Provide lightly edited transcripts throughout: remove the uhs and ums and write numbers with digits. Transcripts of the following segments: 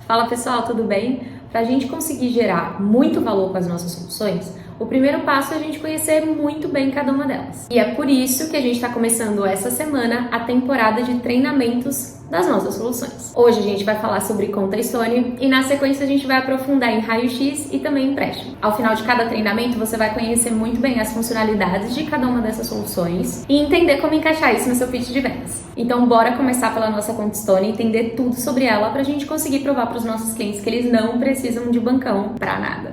Fala pessoal, tudo bem? Para a gente conseguir gerar muito valor com as nossas soluções, o primeiro passo é a gente conhecer muito bem cada uma delas. E é por isso que a gente está começando essa semana a temporada de treinamentos das nossas soluções. Hoje a gente vai falar sobre conta Stone e na sequência a gente vai aprofundar em raio-x e também empréstimo. Ao final de cada treinamento você vai conhecer muito bem as funcionalidades de cada uma dessas soluções e entender como encaixar isso no seu pitch de vendas. Então bora começar pela nossa conta Stone e entender tudo sobre ela para a gente conseguir provar para os nossos clientes que eles não precisam de bancão para nada.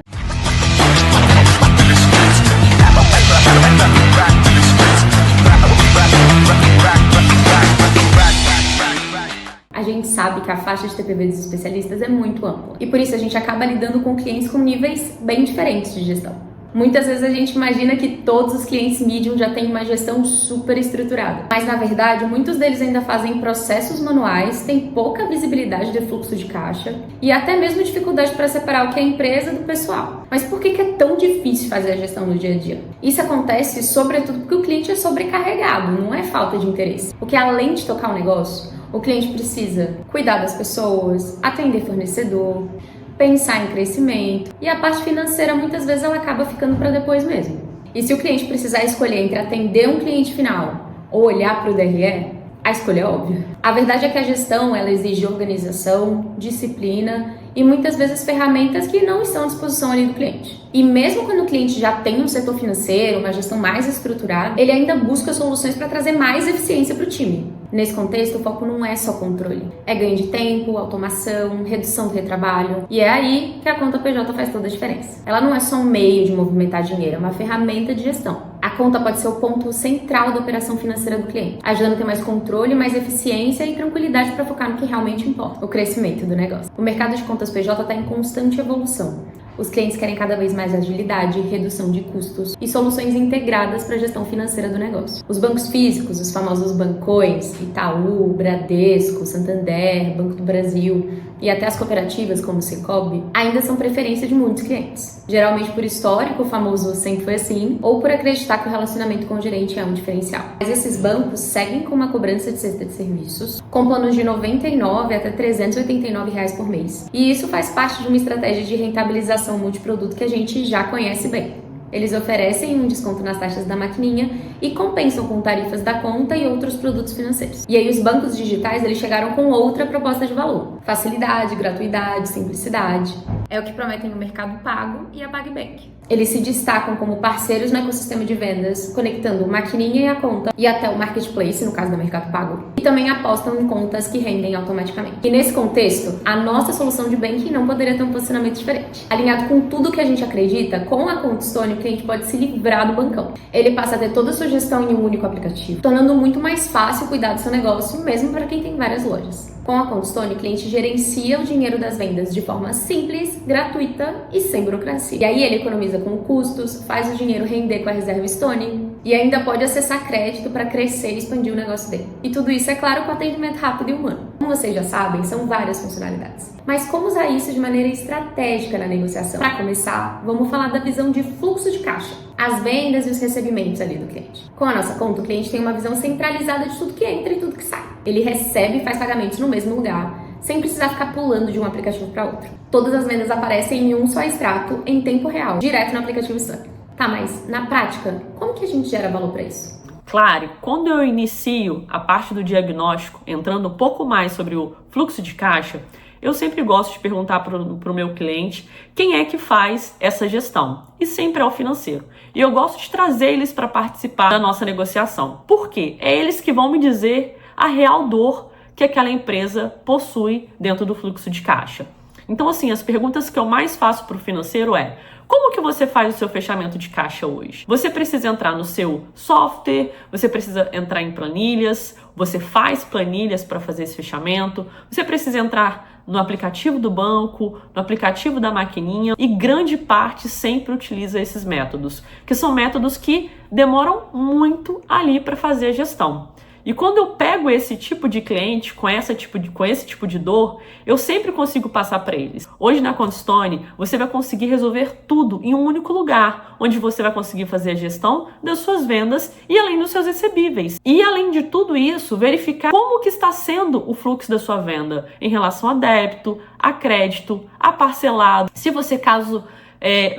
A gente sabe que a faixa de TPV dos especialistas é muito ampla e por isso a gente acaba lidando com clientes com níveis bem diferentes de gestão. Muitas vezes a gente imagina que todos os clientes medium já têm uma gestão super estruturada, mas na verdade muitos deles ainda fazem processos manuais, têm pouca visibilidade de fluxo de caixa e até mesmo dificuldade para separar o que é empresa do pessoal. Mas por que é tão difícil fazer a gestão no dia a dia? Isso acontece sobretudo porque o cliente é sobrecarregado, não é falta de interesse. Porque além de tocar o negócio, o cliente precisa cuidar das pessoas, atender fornecedor, pensar em crescimento e a parte financeira muitas vezes ela acaba ficando para depois mesmo. E se o cliente precisar escolher entre atender um cliente final ou olhar para o DRE, a escolha é óbvia. A verdade é que a gestão ela exige organização, disciplina e muitas vezes ferramentas que não estão à disposição ali do cliente. E mesmo quando o cliente já tem um setor financeiro, uma gestão mais estruturada, ele ainda busca soluções para trazer mais eficiência para o time. Nesse contexto, o foco não é só controle. É ganho de tempo, automação, redução do retrabalho. E é aí que a conta PJ faz toda a diferença. Ela não é só um meio de movimentar dinheiro, é uma ferramenta de gestão. A conta pode ser o ponto central da operação financeira do cliente, ajudando a ter mais controle, mais eficiência e tranquilidade para focar no que realmente importa, o crescimento do negócio. O mercado de contas PJ está em constante evolução. Os clientes querem cada vez mais agilidade, redução de custos e soluções integradas para a gestão financeira do negócio. Os bancos físicos, os famosos bancões, Itaú, Bradesco, Santander, Banco do Brasil e até as cooperativas como o Sicoob, ainda são preferência de muitos clientes. Geralmente por histórico, o famoso sempre foi assim, ou por acreditar que o relacionamento com o gerente é um diferencial. Mas esses bancos seguem com uma cobrança de cesta de serviços, com planos de R$ 99 até R$ 389 por mês. E isso faz parte de uma estratégia de rentabilização multiproduto que a gente já conhece bem. Eles oferecem um desconto nas taxas da maquininha e compensam com tarifas da conta e outros produtos financeiros. E aí os bancos digitais eles chegaram com outra proposta de valor: facilidade, gratuidade, simplicidade. É o que prometem o Mercado Pago e a PagBank. Eles se destacam como parceiros no ecossistema de vendas, conectando maquininha e a conta e até o marketplace, no caso do Mercado Pago. E também apostam em contas que rendem automaticamente. E nesse contexto, a nossa solução de banking não poderia ter um posicionamento diferente. Alinhado com tudo que a gente acredita, com a conta Stone, o cliente pode se livrar do bancão. Ele passa a ter toda a sua gestão em um único aplicativo, tornando muito mais fácil cuidar do seu negócio, mesmo para quem tem várias lojas. Com a conta Stone, o cliente gerencia o dinheiro das vendas de forma simples, gratuita e sem burocracia. E aí ele economiza com custos, faz o dinheiro render com a reserva Stone e ainda pode acessar crédito para crescer e expandir o negócio dele. E tudo isso, é claro, com atendimento rápido e humano. Como vocês já sabem, são várias funcionalidades. Mas como usar isso de maneira estratégica na negociação? Para começar, vamos falar da visão de fluxo de caixa, as vendas e os recebimentos ali do cliente. Com a nossa conta, o cliente tem uma visão centralizada de tudo que entra e tudo que sai. Ele recebe e faz pagamentos no mesmo lugar, sem precisar ficar pulando de um aplicativo para outro. Todas as vendas aparecem em um só extrato, em tempo real, direto no aplicativo Stone. Tá, mas na prática, como que a gente gera valor para isso? Claro, quando eu inicio a parte do diagnóstico, entrando um pouco mais sobre o fluxo de caixa, eu sempre gosto de perguntar para o meu cliente quem é que faz essa gestão. E sempre é o financeiro. E eu gosto de trazer eles para participar da nossa negociação. Por quê? É eles que vão me dizer a real dor que aquela empresa possui dentro do fluxo de caixa. Então, assim, as perguntas que eu mais faço para o financeiro é: como que você faz o seu fechamento de caixa hoje? Você precisa entrar no seu software, você precisa entrar em planilhas, você faz planilhas para fazer esse fechamento, você precisa entrar no aplicativo do banco, no aplicativo da maquininha, e grande parte sempre utiliza esses métodos, que são métodos que demoram muito ali para fazer a gestão. E quando eu pego esse tipo de cliente com esse tipo de dor, eu sempre consigo passar para eles. Hoje na Contstone, você vai conseguir resolver tudo em um único lugar, onde você vai conseguir fazer a gestão das suas vendas e além dos seus recebíveis. E além de tudo isso, verificar como que está sendo o fluxo da sua venda em relação a débito, a crédito, a parcelado. Se você caso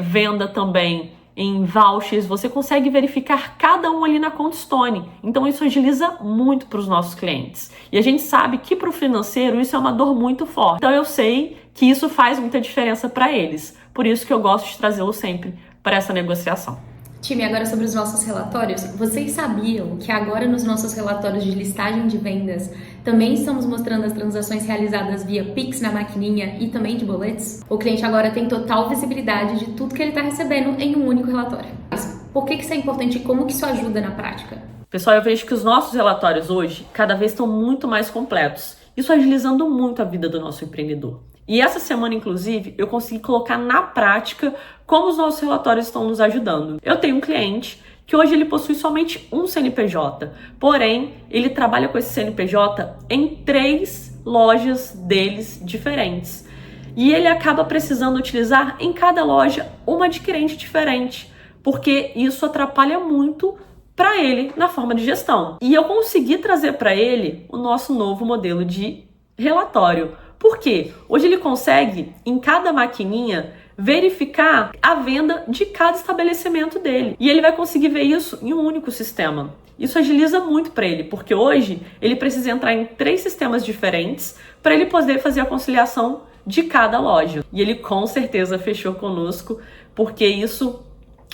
venda também em vouchers, você consegue verificar cada um ali na Contstone. Então isso agiliza muito para os nossos clientes. E a gente sabe que para o financeiro isso é uma dor muito forte. Então eu sei que isso faz muita diferença para eles. Por isso que eu gosto de trazê-lo sempre para essa negociação. Time, agora sobre os nossos relatórios, vocês sabiam que agora nos nossos relatórios de listagem de vendas também estamos mostrando as transações realizadas via Pix na maquininha e também de boletos? O cliente agora tem total visibilidade de tudo que ele está recebendo em um único relatório. Mas por que isso é importante e como que isso ajuda na prática? Pessoal, eu vejo que os nossos relatórios hoje cada vez estão muito mais completos. Isso agilizando muito a vida do nosso empreendedor. E essa semana, inclusive, eu consegui colocar na prática como os nossos relatórios estão nos ajudando. Eu tenho um cliente que hoje ele possui somente um CNPJ, porém, ele trabalha com esse CNPJ em 3 lojas deles diferentes. E ele acaba precisando utilizar em cada loja uma adquirente diferente, porque isso atrapalha muito para ele na forma de gestão. E eu consegui trazer para ele o nosso novo modelo de relatório. Por quê? Hoje ele consegue, em cada maquininha, verificar a venda de cada estabelecimento dele. E ele vai conseguir ver isso em um único sistema. Isso agiliza muito para ele, porque hoje ele precisa entrar em 3 sistemas diferentes para ele poder fazer a conciliação de cada loja. E ele com certeza fechou conosco, porque isso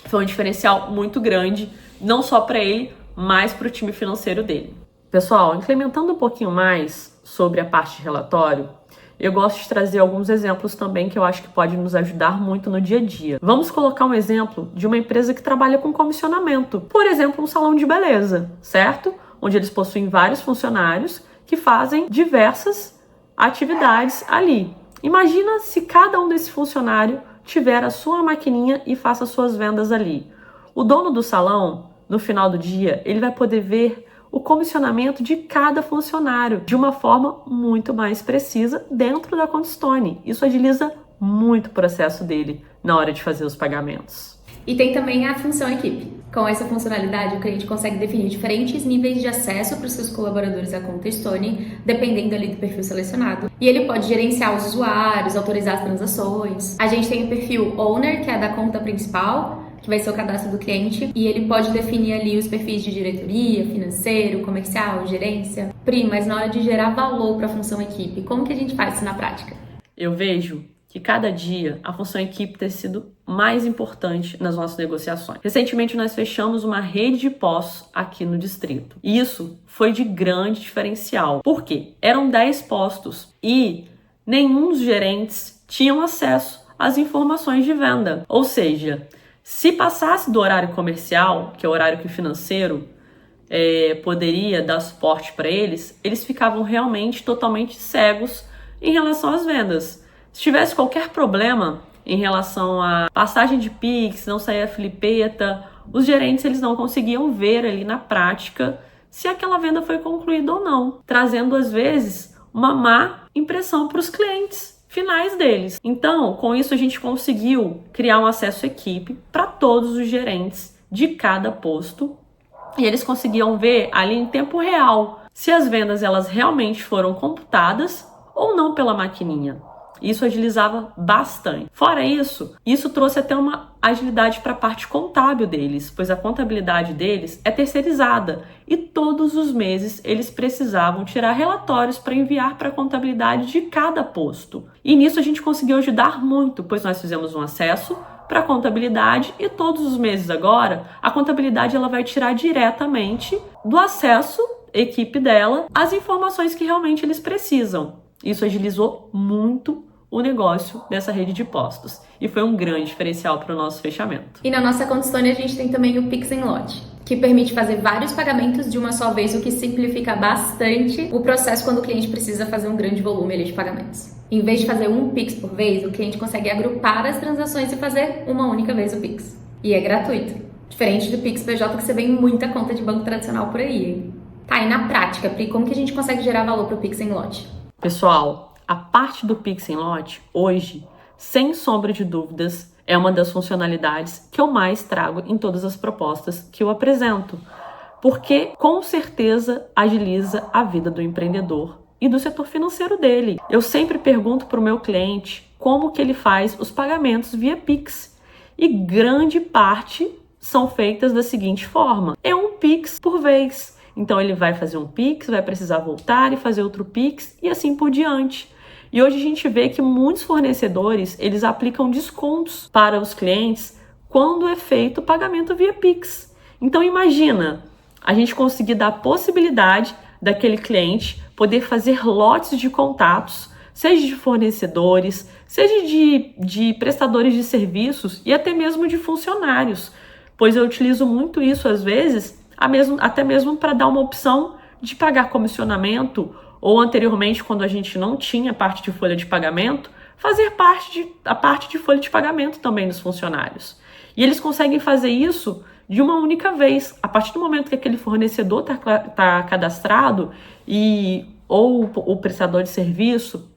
foi um diferencial muito grande, não só para ele, mas para o time financeiro dele. Pessoal, implementando um pouquinho mais sobre a parte de relatório, eu gosto de trazer alguns exemplos também que eu acho que pode nos ajudar muito no dia a dia. Vamos colocar um exemplo de uma empresa que trabalha com comissionamento. Por exemplo, um salão de beleza, certo? Onde eles possuem vários funcionários que fazem diversas atividades ali. Imagina se cada um desse funcionário tiver a sua maquininha e faça suas vendas ali. O dono do salão, no final do dia, ele vai poder ver o comissionamento de cada funcionário de uma forma muito mais precisa dentro da Contstone. Isso agiliza muito o processo dele na hora de fazer os pagamentos. E tem também a função equipe. Com essa funcionalidade, o cliente consegue definir diferentes níveis de acesso para os seus colaboradores à Contstone, dependendo ali do perfil selecionado. E ele pode gerenciar os usuários, autorizar as transações. A gente tem o perfil Owner, que é da conta principal, que vai ser o cadastro do cliente, e ele pode definir ali os perfis de diretoria, financeiro, comercial, gerência. Pri, mas na hora de gerar valor para a função equipe, como que a gente faz isso na prática? Eu vejo que cada dia a função equipe tem sido mais importante nas nossas negociações. Recentemente nós fechamos uma rede de postos aqui no distrito. E isso foi de grande diferencial. Por quê? Eram 10 postos e nenhum dos gerentes tinham acesso às informações de venda. Ou seja, se passasse do horário comercial, que é o horário que o financeiro poderia dar suporte para eles, eles ficavam realmente totalmente cegos em relação às vendas. Se tivesse qualquer problema em relação à passagem de Pix, não saía a filipeta, os gerentes eles não conseguiam ver ali na prática se aquela venda foi concluída ou não, trazendo às vezes uma má impressão para os clientes finais deles. Então, com isso a gente conseguiu criar um acesso equipe para todos os gerentes de cada posto e eles conseguiam ver ali em tempo real se as vendas elas realmente foram computadas ou não pela maquininha. Isso agilizava bastante. Fora isso, isso trouxe até uma agilidade para a parte contábil deles, pois a contabilidade deles é terceirizada e todos os meses eles precisavam tirar relatórios para enviar para a contabilidade de cada posto. E nisso a gente conseguiu ajudar muito, pois nós fizemos um acesso para a contabilidade e todos os meses agora a contabilidade ela vai tirar diretamente do acesso equipe dela as informações que realmente eles precisam. Isso agilizou muito o negócio dessa rede de postos e foi um grande diferencial para o nosso fechamento. E na nossa Contstone a gente tem também o Pix em Lote, que permite fazer vários pagamentos de uma só vez, o que simplifica bastante o processo quando o cliente precisa fazer um grande volume ali de pagamentos. Em vez de fazer um Pix por vez, o cliente consegue agrupar as transações e fazer uma única vez o Pix. E é gratuito, diferente do Pix PJ que você vê em muita conta de banco tradicional por aí, hein? Tá, e na prática, Pri, como que a gente consegue gerar valor para o Pix em Lote? Pessoal, a parte do Pix em Lote, hoje, sem sombra de dúvidas, é uma das funcionalidades que eu mais trago em todas as propostas que eu apresento, porque com certeza agiliza a vida do empreendedor e do setor financeiro dele. Eu sempre pergunto para o meu cliente como que ele faz os pagamentos via Pix, e grande parte são feitas da seguinte forma: é um Pix por vez. Então ele vai fazer um Pix, vai precisar voltar e fazer outro Pix e assim por diante. E hoje a gente vê que muitos fornecedores, eles aplicam descontos para os clientes quando é feito o pagamento via Pix. Então imagina, a gente conseguir dar a possibilidade daquele cliente poder fazer lotes de contatos, seja de fornecedores, seja de prestadores de serviços e até mesmo de funcionários, pois eu utilizo muito isso às vezes, até mesmo para dar uma opção de pagar comissionamento, ou anteriormente, quando a gente não tinha parte de folha de pagamento, fazer a parte de folha de pagamento também dos funcionários. E eles conseguem fazer isso de uma única vez. A partir do momento que aquele fornecedor está cadastrado, ou o prestador de serviço,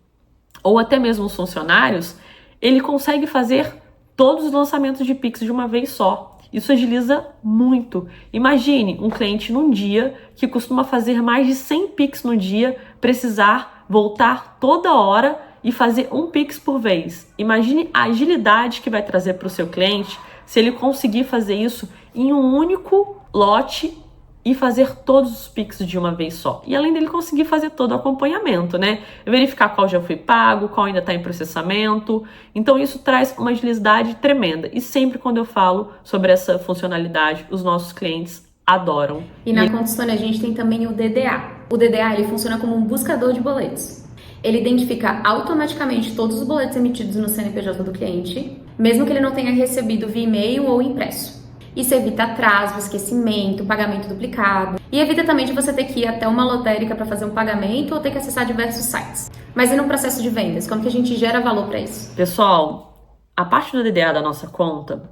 ou até mesmo os funcionários, ele consegue fazer todos os lançamentos de Pix de uma vez só. Isso agiliza muito. Imagine um cliente num dia que costuma fazer mais de 100 Pix no dia, precisar voltar toda hora e fazer um Pix por vez. Imagine a agilidade que vai trazer para o seu cliente se ele conseguir fazer isso em um único lote e fazer todos os Pix de uma vez só. E além dele conseguir fazer todo o acompanhamento, né? Verificar qual já foi pago, qual ainda está em processamento. Então isso traz uma agilidade tremenda. E sempre quando eu falo sobre essa funcionalidade, os nossos clientes adoram. E na Contostone a gente tem também o DDA. O DDA ele funciona como um buscador de boletos. Ele identifica automaticamente todos os boletos emitidos no CNPJ do cliente, mesmo que ele não tenha recebido via e-mail ou impresso. Isso evita atraso, esquecimento, pagamento duplicado. E evita também de você ter que ir até uma lotérica para fazer um pagamento ou ter que acessar diversos sites. Mas e no processo de vendas? Como que a gente gera valor para isso? Pessoal, a parte do DDA da nossa conta,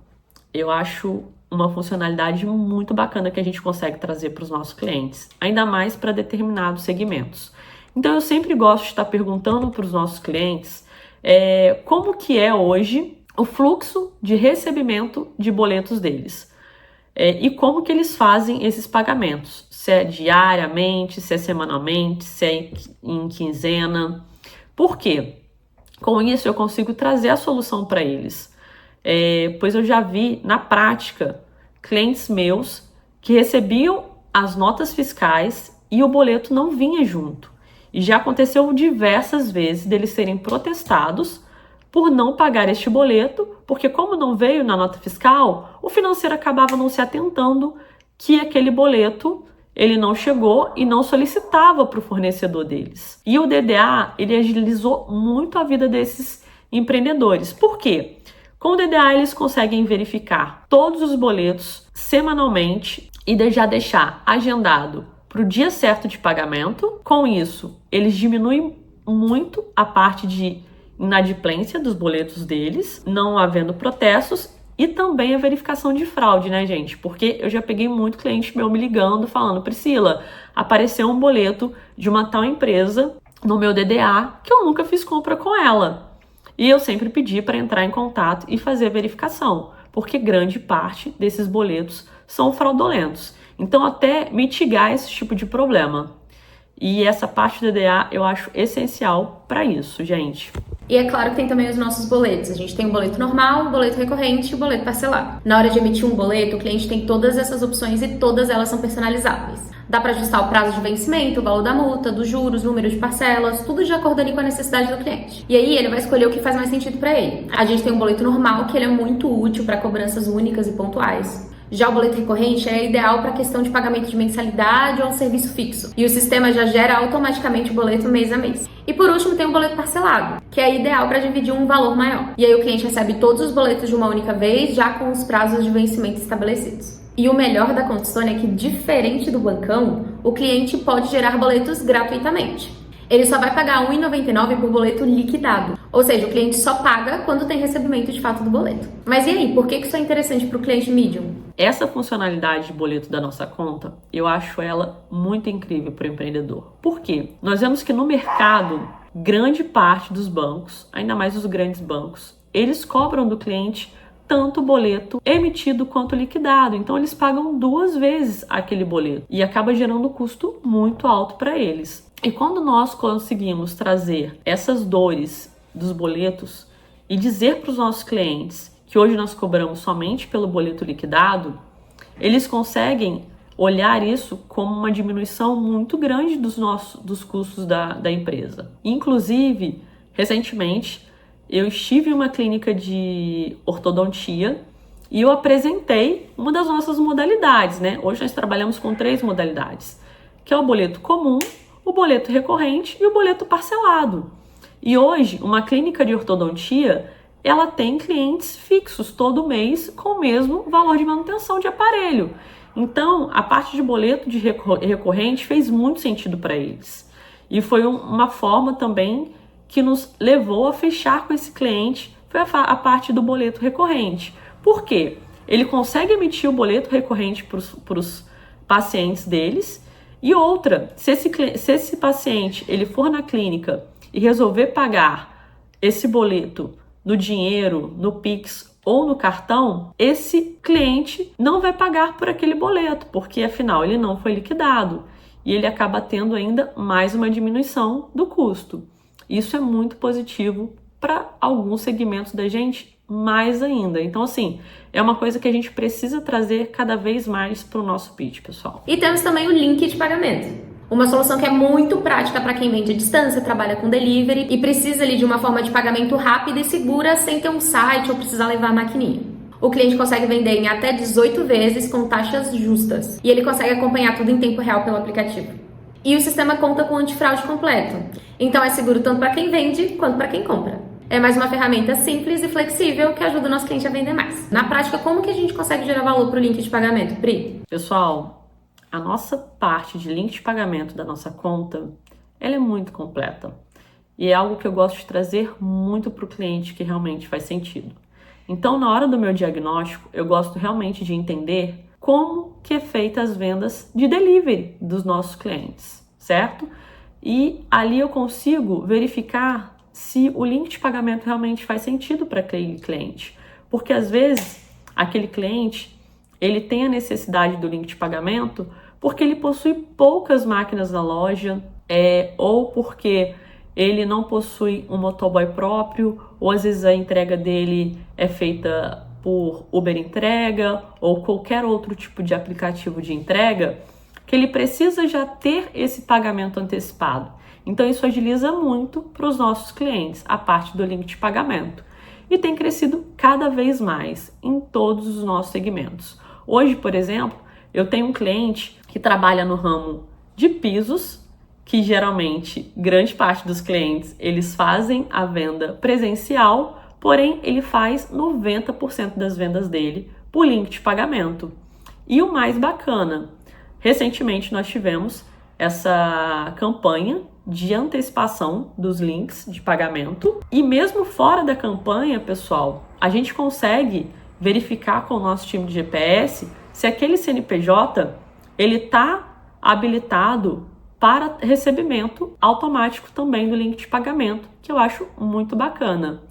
eu acho uma funcionalidade muito bacana que a gente consegue trazer para os nossos clientes, ainda mais para determinados segmentos. Então eu sempre gosto de estar perguntando para os nossos clientes como que é hoje o fluxo de recebimento de boletos deles. E como que eles fazem esses pagamentos, se é diariamente, se é semanalmente, se é em quinzena. Por quê? Com isso eu consigo trazer a solução para eles, pois eu já vi na prática clientes meus que recebiam as notas fiscais e o boleto não vinha junto. E já aconteceu diversas vezes deles serem protestados por não pagar este boleto, porque como não veio na nota fiscal, o financeiro acabava não se atentando que aquele boleto ele não chegou e não solicitava para o fornecedor deles. E o DDA, ele agilizou muito a vida desses empreendedores. Por quê? Com o DDA, eles conseguem verificar todos os boletos semanalmente e já deixar agendado para o dia certo de pagamento. Com isso, eles diminuem muito a parte de inadimplência dos boletos deles, não havendo protestos, e também a verificação de fraude, né, gente? Porque eu já peguei muito cliente meu me ligando, falando: Priscila, apareceu um boleto de uma tal empresa no meu DDA que eu nunca fiz compra com ela. E eu sempre pedi para entrar em contato e fazer a verificação, porque grande parte desses boletos são fraudulentos. Então, até mitigar esse tipo de problema. E essa parte do DDA eu acho essencial para isso, gente. E é claro que tem também os nossos boletos. A gente tem o boleto normal, o boleto recorrente e o boleto parcelado. Na hora de emitir um boleto, o cliente tem todas essas opções e todas elas são personalizáveis. Dá para ajustar o prazo de vencimento, o valor da multa, dos juros, número de parcelas, tudo de acordo ali com a necessidade do cliente. E aí ele vai escolher o que faz mais sentido para ele. A gente tem um boleto normal, que ele é muito útil para cobranças únicas e pontuais. Já o boleto recorrente é ideal para questão de pagamento de mensalidade ou um serviço fixo. E o sistema já gera automaticamente o boleto mês a mês. E por último tem o boleto parcelado, que é ideal para dividir um valor maior. E aí o cliente recebe todos os boletos de uma única vez, já com os prazos de vencimento estabelecidos. E o melhor da Contostone é que, diferente do bancão, o cliente pode gerar boletos gratuitamente. Ele só vai pagar R$ 1,99 por boleto liquidado. Ou seja, o cliente só paga quando tem recebimento de fato do boleto. Mas e aí, por que isso é interessante para o cliente medium? Essa funcionalidade de boleto da nossa conta, eu acho ela muito incrível para o empreendedor. Por quê? Nós vemos que no mercado, grande parte dos bancos, ainda mais os grandes bancos, eles cobram do cliente tanto o boleto emitido quanto liquidado. Então eles pagam 2 vezes aquele boleto e acaba gerando um custo muito alto para eles. E quando nós conseguimos trazer essas dores dos boletos e dizer para os nossos clientes que hoje nós cobramos somente pelo boleto liquidado, eles conseguem olhar isso como uma diminuição muito grande dos custos da empresa. Inclusive, recentemente, eu estive em uma clínica de ortodontia e eu apresentei uma das nossas modalidades, né? Hoje nós trabalhamos com 3 modalidades, que é o boleto comum, o boleto recorrente e o boleto parcelado. E hoje, uma clínica de ortodontia, ela tem clientes fixos todo mês com o mesmo valor de manutenção de aparelho. Então, a parte de boleto de recorrente fez muito sentido para eles. E foi uma forma também que nos levou a fechar com esse cliente, foi a parte do boleto recorrente. Por quê? Ele consegue emitir o boleto recorrente para os pacientes deles. E outra, se esse paciente ele for na clínica e resolver pagar esse boleto no dinheiro, no Pix ou no cartão, esse cliente não vai pagar por aquele boleto, porque afinal ele não foi liquidado. E ele acaba tendo ainda mais uma diminuição do custo. Isso é muito positivo para alguns segmentos da gente, mais ainda. Então, assim, é uma coisa que a gente precisa trazer cada vez mais para o nosso pitch, pessoal. E temos também o link de pagamento. Uma solução que é muito prática para quem vende à distância, trabalha com delivery e precisa ali de uma forma de pagamento rápida e segura sem ter um site ou precisar levar a maquininha. O cliente consegue vender em até 18 vezes com taxas justas e ele consegue acompanhar tudo em tempo real pelo aplicativo. E o sistema conta com antifraude completo. Então é seguro tanto para quem vende quanto para quem compra. É mais uma ferramenta simples e flexível que ajuda o nosso cliente a vender mais. Na prática, como que a gente consegue gerar valor para o link de pagamento, Pri? Pessoal, a nossa parte de link de pagamento da nossa conta, ela é muito completa. E é algo que eu gosto de trazer muito para o cliente que realmente faz sentido. Então, na hora do meu diagnóstico, eu gosto realmente de entender como que é feita as vendas de delivery dos nossos clientes, certo? E ali eu consigo verificar se o link de pagamento realmente faz sentido para aquele cliente. Porque às vezes aquele cliente, ele tem a necessidade do link de pagamento porque ele possui poucas máquinas na loja, ou porque ele não possui um motoboy próprio, ou às vezes a entrega dele é feita por Uber Entrega ou qualquer outro tipo de aplicativo de entrega, que ele precisa já ter esse pagamento antecipado. Então isso agiliza muito para os nossos clientes, a parte do link de pagamento. E tem crescido cada vez mais em todos os nossos segmentos. Hoje, por exemplo, eu tenho um cliente que trabalha no ramo de pisos, que geralmente grande parte dos clientes eles fazem a venda presencial, porém ele faz 90% das vendas dele por link de pagamento. E o mais bacana, recentemente nós tivemos essa campanha de antecipação dos links de pagamento e mesmo fora da campanha, pessoal, a gente consegue verificar com o nosso time de GPS se aquele CNPJ ele está habilitado para recebimento automático também do link de pagamento, que eu acho muito bacana.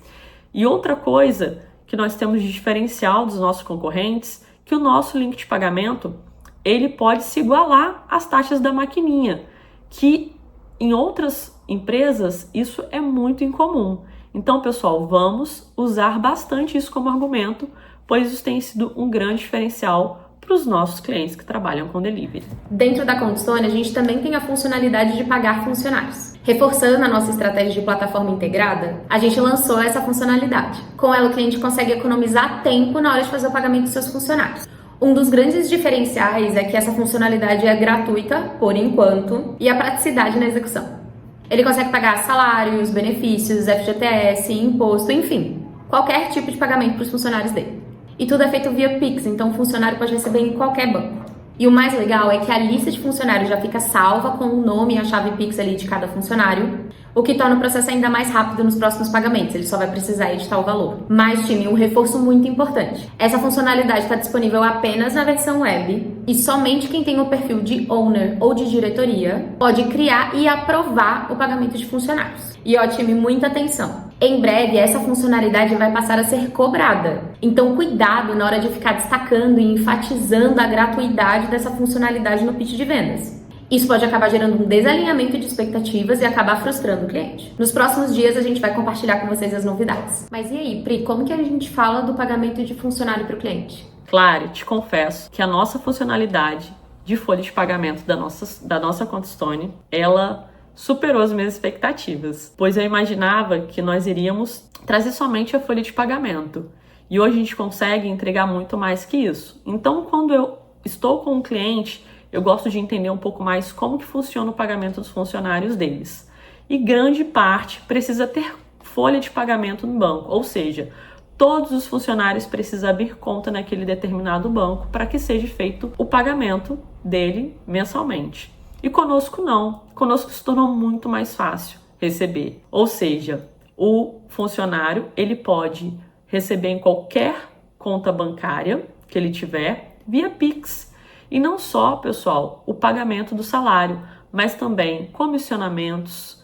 E outra coisa que nós temos de diferencial dos nossos concorrentes, que o nosso link de pagamento, ele pode se igualar às taxas da maquininha, que em outras empresas isso é muito incomum. Então, pessoal, vamos usar bastante isso como argumento, pois isso tem sido um grande diferencial para os nossos clientes que trabalham com delivery. Dentro da Contstone, a gente também tem a funcionalidade de pagar funcionários. Reforçando a nossa estratégia de plataforma integrada, a gente lançou essa funcionalidade. Com ela, o cliente consegue economizar tempo na hora de fazer o pagamento dos seus funcionários. Um dos grandes diferenciais é que essa funcionalidade é gratuita, por enquanto, e a praticidade na execução. Ele consegue pagar salários, benefícios, FGTS, imposto, enfim, qualquer tipo de pagamento para os funcionários dele. E tudo é feito via Pix, então o funcionário pode receber em qualquer banco. E o mais legal é que a lista de funcionários já fica salva com o nome e a chave Pix ali de cada funcionário, o que torna o processo ainda mais rápido nos próximos pagamentos. Ele só vai precisar editar o valor. Mas, time, um reforço muito importante. Essa funcionalidade está disponível apenas na versão web e somente quem tem o perfil de owner ou de diretoria pode criar e aprovar o pagamento de funcionários. E, ó, time, muita atenção. Em breve, essa funcionalidade vai passar a ser cobrada. Então, cuidado na hora de ficar destacando e enfatizando a gratuidade dessa funcionalidade no pitch de vendas. Isso pode acabar gerando um desalinhamento de expectativas e acabar frustrando o cliente. Nos próximos dias, a gente vai compartilhar com vocês as novidades. Mas e aí, Pri, como que a gente fala do pagamento de funcionário para o cliente? Claro, te confesso que a nossa funcionalidade de folha de pagamento da nossa conta Stone, ela superou as minhas expectativas, pois eu imaginava que nós iríamos trazer somente a folha de pagamento. E hoje a gente consegue entregar muito mais que isso. Então, quando eu estou com um cliente, eu gosto de entender um pouco mais como que funciona o pagamento dos funcionários deles. E grande parte precisa ter folha de pagamento no banco, ou seja, todos os funcionários precisam abrir conta naquele determinado banco para que seja feito o pagamento dele mensalmente. E conosco não. Conosco se tornou muito mais fácil receber. Ou seja, o funcionário ele pode receber em qualquer conta bancária que ele tiver via Pix. E não só, pessoal, o pagamento do salário, mas também comissionamentos,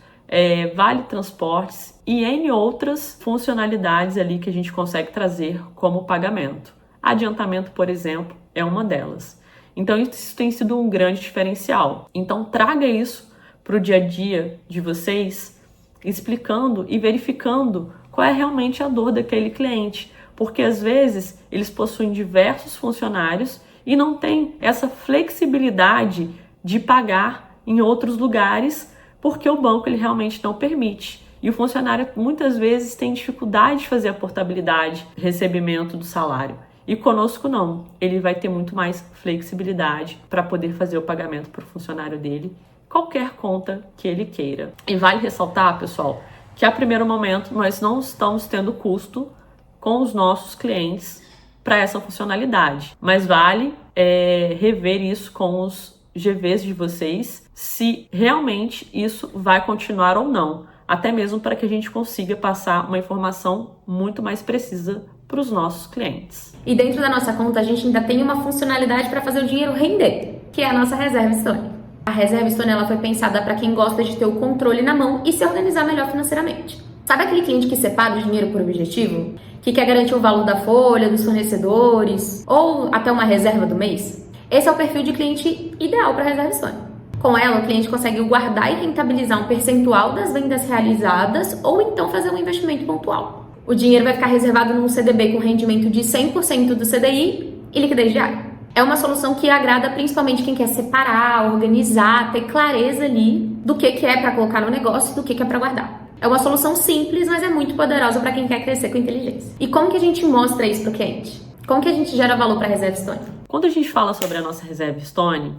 vale transportes e N outras funcionalidades ali que a gente consegue trazer como pagamento. Adiantamento, por exemplo, é uma delas. Então, isso tem sido um grande diferencial. Então, traga isso para o dia a dia de vocês, explicando e verificando qual é realmente a dor daquele cliente. Porque, às vezes, eles possuem diversos funcionários e não tem essa flexibilidade de pagar em outros lugares porque o banco ele realmente não permite. E o funcionário muitas vezes tem dificuldade de fazer a portabilidade, recebimento do salário. E conosco não, ele vai ter muito mais flexibilidade para poder fazer o pagamento para o funcionário dele, qualquer conta que ele queira. E vale ressaltar, pessoal, que a primeiro momento nós não estamos tendo custo com os nossos clientes para essa funcionalidade, mas vale rever isso com os GVs de vocês, se realmente isso vai continuar ou não, até mesmo para que a gente consiga passar uma informação muito mais precisa para os nossos clientes. E dentro da nossa conta a gente ainda tem uma funcionalidade para fazer o dinheiro render, que é a nossa reserva Stone. A reserva Stone ela foi pensada para quem gosta de ter o controle na mão e se organizar melhor financeiramente. Sabe aquele cliente que separa o dinheiro por objetivo? Que quer garantir o valor da folha, dos fornecedores, ou até uma reserva do mês? Esse é o perfil de cliente ideal para a reserva Stone. Com ela, o cliente consegue guardar e rentabilizar um percentual das vendas realizadas ou então fazer um investimento pontual. O dinheiro vai ficar reservado num CDB com rendimento de 100% do CDI e liquidez diária. É uma solução que agrada principalmente quem quer separar, organizar, ter clareza ali do que é para colocar no negócio e do que é para guardar. É uma solução simples, mas é muito poderosa para quem quer crescer com inteligência. E como que a gente mostra isso para o cliente? Como que a gente gera valor para a Reserva Stone? Quando a gente fala sobre a nossa Reserva Stone,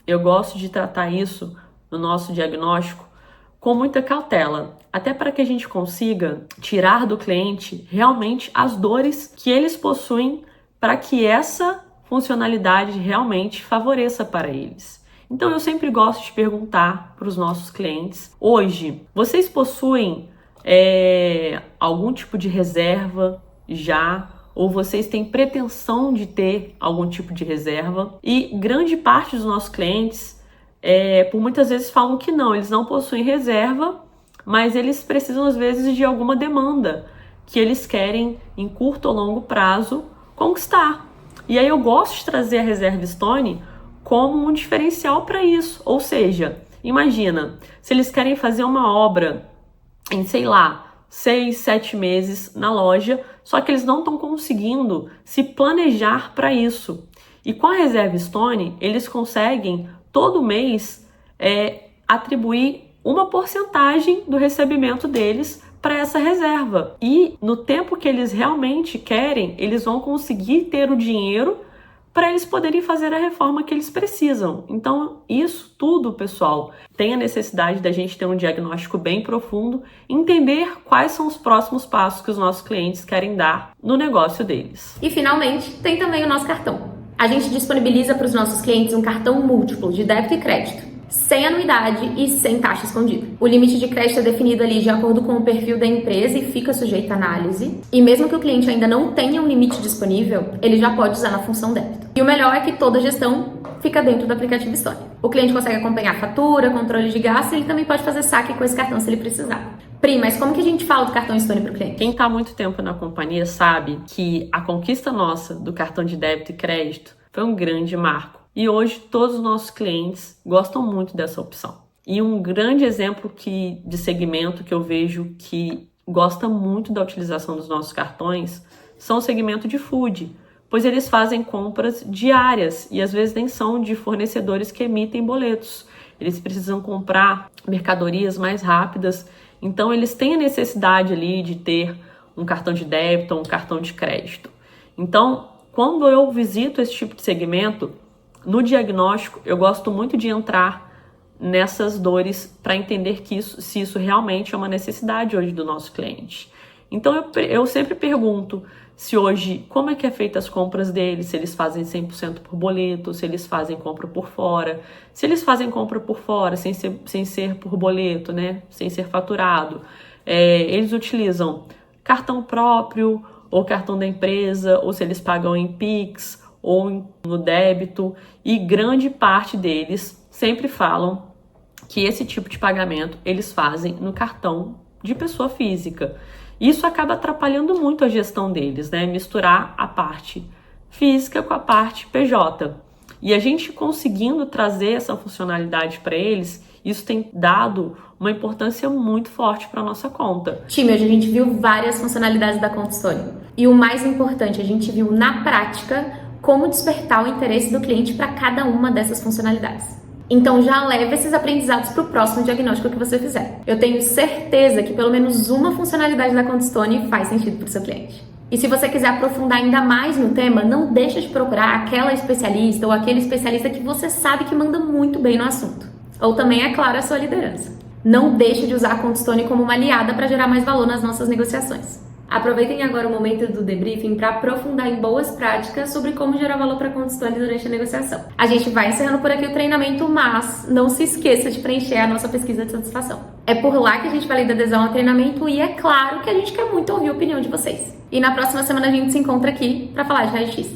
eu gosto de tratar isso no nosso diagnóstico com muita cautela, até para que a gente consiga tirar do cliente realmente as dores que eles possuem para que essa funcionalidade realmente favoreça para eles. Então eu sempre gosto de perguntar para os nossos clientes, hoje, vocês possuem algum tipo de reserva já? Ou vocês têm pretensão de ter algum tipo de reserva? E grande parte dos nossos clientes, por muitas vezes falam que não, eles não possuem reserva, mas eles precisam às vezes de alguma demanda que eles querem em curto ou longo prazo conquistar. E aí eu gosto de trazer a Reserva Stone como um diferencial para isso. Ou seja, imagina, se eles querem fazer uma obra em, 6, 7 meses na loja, só que eles não estão conseguindo se planejar para isso. E com a Reserva Stone, eles conseguem todo mês atribuir uma porcentagem do recebimento deles para essa reserva. E no tempo que eles realmente querem, eles vão conseguir ter o dinheiro para eles poderem fazer a reforma que eles precisam. Então, isso tudo, pessoal, tem a necessidade da gente ter um diagnóstico bem profundo, entender quais são os próximos passos que os nossos clientes querem dar no negócio deles. E, finalmente, tem também o nosso cartão. A gente disponibiliza para os nossos clientes um cartão múltiplo de débito e crédito, sem anuidade e sem taxa escondida. O limite de crédito é definido ali de acordo com o perfil da empresa e fica sujeito à análise. E mesmo que o cliente ainda não tenha um limite disponível, ele já pode usar na função débito. E o melhor é que toda a gestão fica dentro do aplicativo Stone. O cliente consegue acompanhar a fatura, controle de gasto e ele também pode fazer saque com esse cartão se ele precisar. Pri, mas como que a gente fala do cartão Stone para o cliente? Quem está há muito tempo na companhia sabe que a conquista nossa do cartão de débito e crédito foi um grande marco. E hoje todos os nossos clientes gostam muito dessa opção. E um grande exemplo de segmento que eu vejo que gosta muito da utilização dos nossos cartões são o segmento de food, pois eles fazem compras diárias e às vezes nem são de fornecedores que emitem boletos. Eles precisam comprar mercadorias mais rápidas, então eles têm a necessidade ali de ter um cartão de débito ou um cartão de crédito. Então, quando eu visito esse tipo de segmento, no diagnóstico, eu gosto muito de entrar nessas dores para entender se isso realmente é uma necessidade hoje do nosso cliente. Então, eu sempre pergunto se hoje, como é que é feita as compras deles, se eles fazem 100% por boleto, se eles fazem compra por fora. Se eles fazem compra por fora, sem ser por boleto, né? Sem ser faturado, eles utilizam cartão próprio ou cartão da empresa, ou se eles pagam em Pix ou no débito, e grande parte deles sempre falam que esse tipo de pagamento eles fazem no cartão de pessoa física. Isso acaba atrapalhando muito a gestão deles, né? Misturar a parte física com a parte PJ. E a gente conseguindo trazer essa funcionalidade para eles, isso tem dado uma importância muito forte para a nossa conta. Time, hoje a gente viu várias funcionalidades da conta Stone. E o mais importante, a gente viu na prática como despertar o interesse do cliente para cada uma dessas funcionalidades. Então já leva esses aprendizados para o próximo diagnóstico que você fizer. Eu tenho certeza que pelo menos uma funcionalidade da conta Stone faz sentido para o seu cliente. E se você quiser aprofundar ainda mais no tema, não deixa de procurar aquela especialista ou aquele especialista que você sabe que manda muito bem no assunto. Ou também, é claro, a sua liderança. Não deixe de usar a conta Stone como uma aliada para gerar mais valor nas nossas negociações. Aproveitem agora o momento do debriefing para aprofundar em boas práticas sobre como gerar valor para a conta Stone durante a negociação. A gente vai encerrando por aqui o treinamento, mas não se esqueça de preencher a nossa pesquisa de satisfação. É por lá que a gente valida a adesão ao treinamento e é claro que a gente quer muito ouvir a opinião de vocês. E na próxima semana a gente se encontra aqui para falar de raio-x.